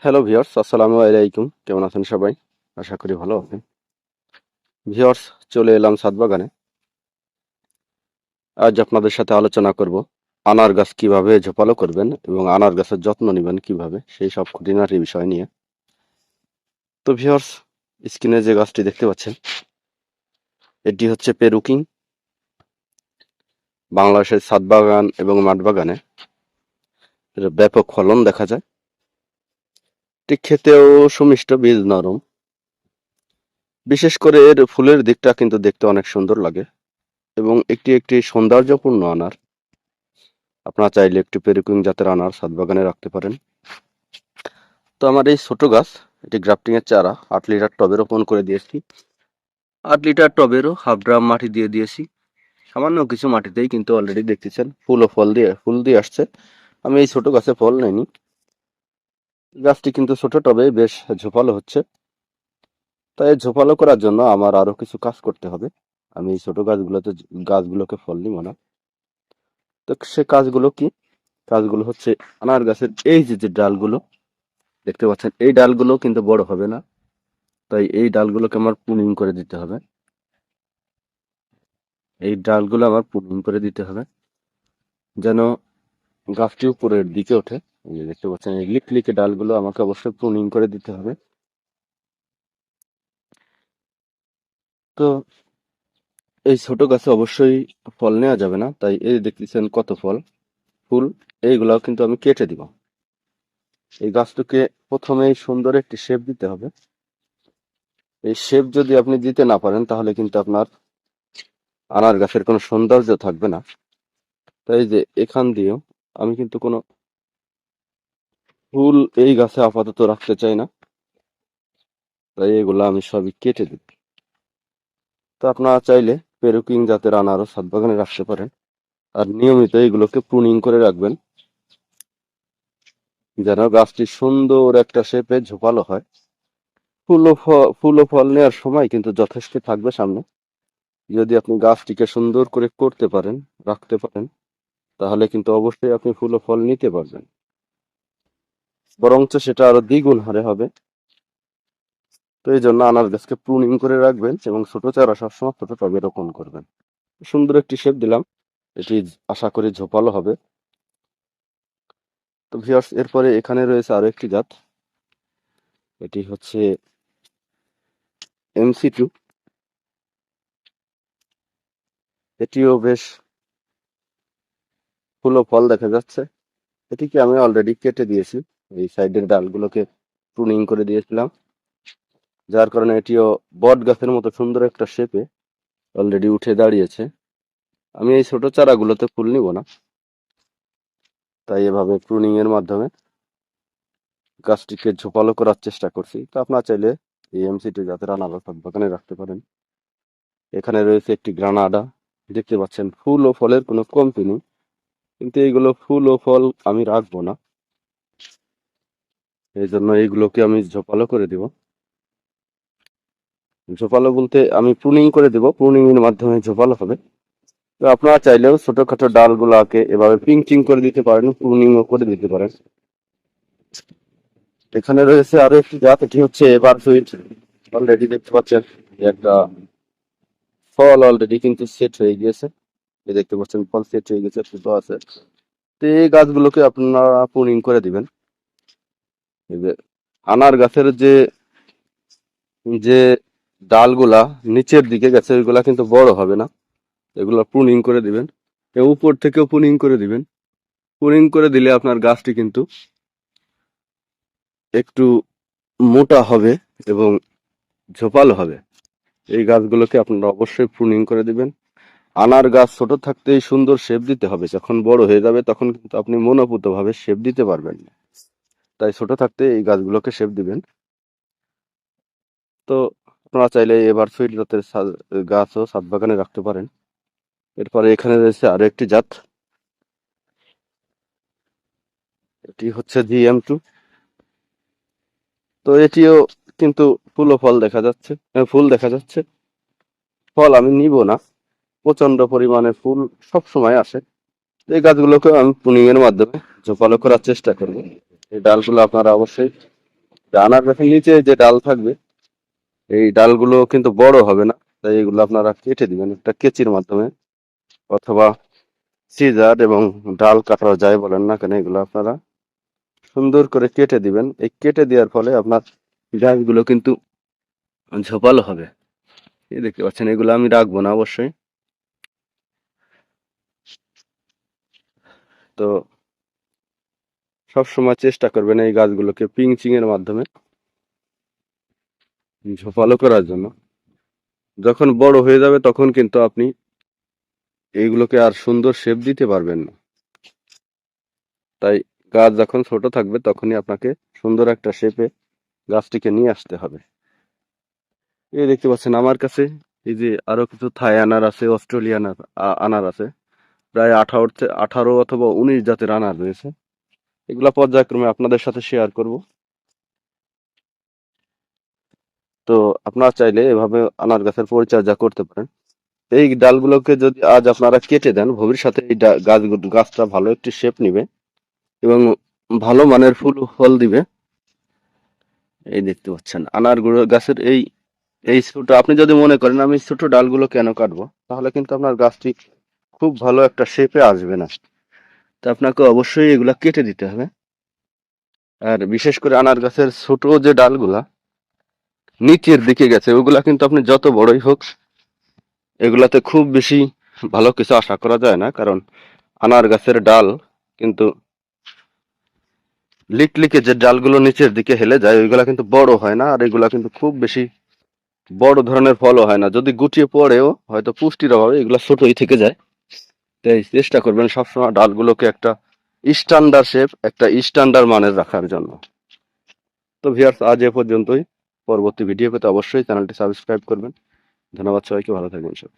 Hello viewers, আসসালামু আলাইকুম। কেমন আছেন সবাই? আশা করি ভালো আছেন। ভিউয়ার্স, চলে এলাম ছাদ বাগানে। আজ আপনাদের সাথে আলোচনা করব আনার গাছ কিভাবে ঝোপালো করবেন এবং আনার গাছের যত্ন নেবেন কিভাবে, সেই সব খুঁটিনাটি বিষয় নিয়ে। তো ভিউয়ার্স, স্ক্রিনে যে গাছটি দেখতে পাচ্ছেন, এটি হচ্ছে পেরু কিং। বাংলাদেশের ছাদ বাগান এবং মাঠ বাগানে এর ব্যাপক ফলন দেখা যায়। এটি খেতেও সুমিষ্ট, বীজ নরম। বিশেষ করে এর ফুলের দিকটা কিন্তু দেখতে অনেক সুন্দর লাগে এবং একটি একটি সৌন্দর্যপূর্ণ আনার। আপনারা চাইলে একটু পেরুকিং জাতের আনার ছাদ বাগানে রাখতে পারেন। তো আমার এই ছোট গাছ, এটি গ্রাফটিং এর চারা 8 লিটার টবে রোপণ করে দিয়েছি। 8 লিটার টবেরও হাফ ড্রাম মাটি দিয়ে দিয়েছি। সামান্য কিছু মাটিতেই কিন্তু অলরেডি দেখতেছেন ফুল ও ফুল দিয়ে আসছে। আমি এই ছোট গাছে ফল নেইনি। গাছটি কিন্তু ছোট টবে বেশ ঝোপালো হচ্ছে। তাই ঝোপালো করার জন্য আমার আরো কিছু কাজ করতে হবে। আমি এই ছোট গাছগুলোকে ফল নিব না। তো সে কাজগুলো কি? কাজগুলো হচ্ছে আনার গাছের এই যে ডালগুলো দেখতে পাচ্ছেন, এই ডালগুলো কিন্তু বড় হবে না। তাই এই ডালগুলোকে আমার প্রুনিং করে দিতে হবে। এই ডালগুলো আমার প্রুনিং করে দিতে হবে যেন গাছটি উপরের দিকে ওঠে। এই যে দেখতে পাচ্ছেন, এই লিকলিকে ডালগুলো আমাকে অবশ্যই প্রুনিং করে দিতে হবে। তো এই ছোট গাছে অবশ্যই ফল নেওয়া যাবে না, তাই এই দেখতেছেন কত ফুল, এইগুলাও কিন্তু আমি কেটে দিব। এই গাছটাকে প্রথমেই সুন্দর একটি শেপ দিতে হবে। এই শেপ যদি আপনি দিতে না পারেন তাহলে কিন্তু আপনার আনার গাছের কোনো সৌন্দর্য থাকবে না। তাই যে এখান দিয়েও আমি কিন্তু কোনো ফুল এই গাছে আপাতত রাখতে চাই না, তাই এগুলো আমি সবই কেটে দিই। তো আপনারা চাইলে পেরুকিং জাতের আনারও ছাদ বাগানে রাখতে পারেন, আর নিয়মিত এগুলোকে প্রুনিং করে রাখবেন যেন গাছটি সুন্দর একটা শেপে ঝোপালো হয়। ফুল ও ফল নেওয়ার সময় কিন্তু যথেষ্ট থাকবে সামনে। যদি আপনি গাছটিকে সুন্দর করে করতে পারেন, রাখতে পারেন, তাহলে কিন্তু অবশ্যই আপনি ফুল ও ফল নিতে পারবেন, বরঞ্চ সেটা আরো দ্বিগুণ হারে হবে। তো এই জন্য আনার গাছকে প্রুনিং করে রাখবেন এবং ছোট চারা সবসময় ছোট টবে রোপণ করবেন। সুন্দর একটি শেপ দিলাম, এটি আশা করি ঝোপালো হবে। তো ভিউয়ার্স, এরপরে এখানে রয়েছে আরো একটি জাত, এটি হচ্ছে MC2। এটিও বেশ ফুল ও ফল দেখা যাচ্ছে। এটিকে আমি অলরেডি কেটে দিয়েছি, এই সাইডের ডালগুলোকে প্রুনিং করে দিয়েছিলাম, যার কারণে এটিও বট গাছের মতো সুন্দর একটা শেপে অলরেডি উঠে দাঁড়িয়েছে। আমি এই ছোট চারাগুলোতে ফুল নিব না, তাই এভাবে প্রুনিং এর মাধ্যমে গাছটিকে ঝোপালো করার চেষ্টা করছি। তো আপনারা চাইলে এই MC2 জাতের আনারস বাগানে রাখতে পারেন। এখানে রয়েছে একটি গ্রানাডা, দেখতে পাচ্ছেন ফুল ও ফলের কোনো কমতি নেই, কিন্তু এইগুলো ফুল ও ফল আমি রাখবো না, এই জন্য এইগুলোকে আমি ঝোপালো করে দিব। ঝোপালো বলতে আমি প্রুনিং করে দিব, প্রুনিং এর মাধ্যমে ঝোপালো হবে। তো আপনারা চাইলেও ছোটখাটো ডালগুলোকে এভাবে পিঞ্চিং করে দিতে পারেন, প্রুনিংও করে দিতে পারেন। এখানে রয়েছে আরো একটি জাত, এটি হচ্ছে এভার সুইট। অলরেডি দেখতে পাচ্ছেন একটা ফল অলরেডি কিন্তু সেট হয়ে গিয়েছে। এই দেখতে পাচ্ছেন ফল সেট হয়ে গেছে, ফুটো আছে। তো এই গাছগুলোকে আপনারা প্রুনিং করে দিবেন। এই যে আনার গাছের যে যে ডালগুলা নিচের দিকে গেছে, ওইগুলা কিন্তু বড় হবে না, এগুলো প্রুনিং করে দিবেন। উপর থেকেও প্রুনিং করে দিবেন। প্রুনিং করে দিলে আপনার গাছটি কিন্তু একটু মোটা হবে এবং ঝোপালো হবে। এই গাছগুলোকে আপনারা অবশ্যই প্রুনিং করে দিবেন। আনার গাছ ছোট থাকতেই সুন্দর শেপ দিতে হবে, যখন বড় হয়ে যাবে তখন কিন্তু আপনি মনোপুত ভাবে শেপ দিতে পারবেন না। তাই ছোট থাকতে এই গাছগুলোকে শেপ দিবেন। তো আপনারা চাইলে এবার সুইট জাতের গাছও ছাদ বাগানে রাখতে পারেন। এরপরে এখানে রয়েছে আরো একটি জাত, এটি হচ্ছে GM2। তো এটিও কিন্তু ফুল ও ফল দেখা যাচ্ছে, ফুল দেখা যাচ্ছে। ফল আমি নিব না, প্রচন্ড পরিমাণে ফুল সব সময় আসে। তো এই গাছগুলোকে আমি প্রুনিং এর মাধ্যমে ঝোপালো করার চেষ্টা করব। এই ডালগুলো আপনারা অবশ্যই আনার গাছের নিচে যে ডাল থাকবে এই ডালগুলো কিন্তু বড় হবে না, তাই এগুলো আপনারা কেটে দিবেন একটা কেচির মাধ্যমে অথবা সিজার এবং ডাল কাটা যায় বলেন না কেন, এগুলো আপনারা সুন্দর করে কেটে দিবেন। এই কেটে দেওয়ার ফলে আপনার গাছগুলো কিন্তু ঝোপালো হবে। এই দেখতে পাচ্ছেন, এগুলো আমি রাখবো না অবশ্যই। তো সবসময় চেষ্টা করবেন এই গাছগুলোকে পিঞ্চিং এর মাধ্যমে ঝোপালো করার জন্য। যখন বড় হয়ে যাবে তখন কিন্তু আপনি এইগুলোকে আর সুন্দর শেপ দিতে পারবেন না। তাই গাছ যখন ছোট থাকবে তখনই আপনাকে সুন্দর একটা শেপে গাছটিকে নিয়ে আসতে হবে। এই দেখতে পাচ্ছেন আমার কাছে এই যে আরো কিছু থাই আনার আছে, অস্ট্রেলিয়ান আনার আছে, প্রায় 18 অথবা 19 জাতের আনার রয়েছে। এগুলা পর্যায়ক্রমে আপনাদের সাথে শেয়ার করব। তো আপনারা চাইলে এভাবে আনার গাছের পরিচর্যা করতে পারেন। এই ডালগুলোকে যদি আজ আপনারা কেটে দেন, ভবিষ্যতে এই গাছটা ভালো একটি শেপ নিবে এবং ভালো মানের ফুল ফল দিবে। এই দেখতে পাচ্ছেন আনার গাছের এই এই ছোট, আপনি যদি মনে করেন আমি ছোট ডালগুলো কেন কাটবো, তাহলে কিন্তু আপনার গাছটি খুব ভালো একটা শেপে আসবে না। তো আপনাকে অবশ্যই এগুলা কেটে দিতে হবে। আর বিশেষ করে আনার গাছের ছোট যে ডালগুলা নিচের দিকে গেছে, ওগুলা কিন্তু আপনি যত বড়ই হোক এগুলাতে খুব বেশি ভালো কিছু আশা করা যায় না, কারণ আনার গাছের ডাল কিন্তু লিকলিকে যে ডালগুলো নিচের দিকে হেলে যায় ওইগুলা কিন্তু বড় হয় না, আর এগুলা কিন্তু খুব বেশি বড় ধরনের ফলও হয় না। যদি গুটিয়ে পড়েও হয়তো পুষ্টির অভাবে এগুলা ছোটই থেকে যায়। তাই চেষ্টা করবেন সবসময় ডালগুলোকে একটা স্ট্যান্ডার্ড শেপ, একটা স্ট্যান্ডার্ড মানের রাখার জন্য। তো ভিউয়ার্স, আজ এ পর্যন্তই। পরবর্তী ভিডিও পেতে অবশ্যই চ্যানেলটি সাবস্ক্রাইব করবেন। ধন্যবাদ সবাইকে, ভালো থাকবেন সব।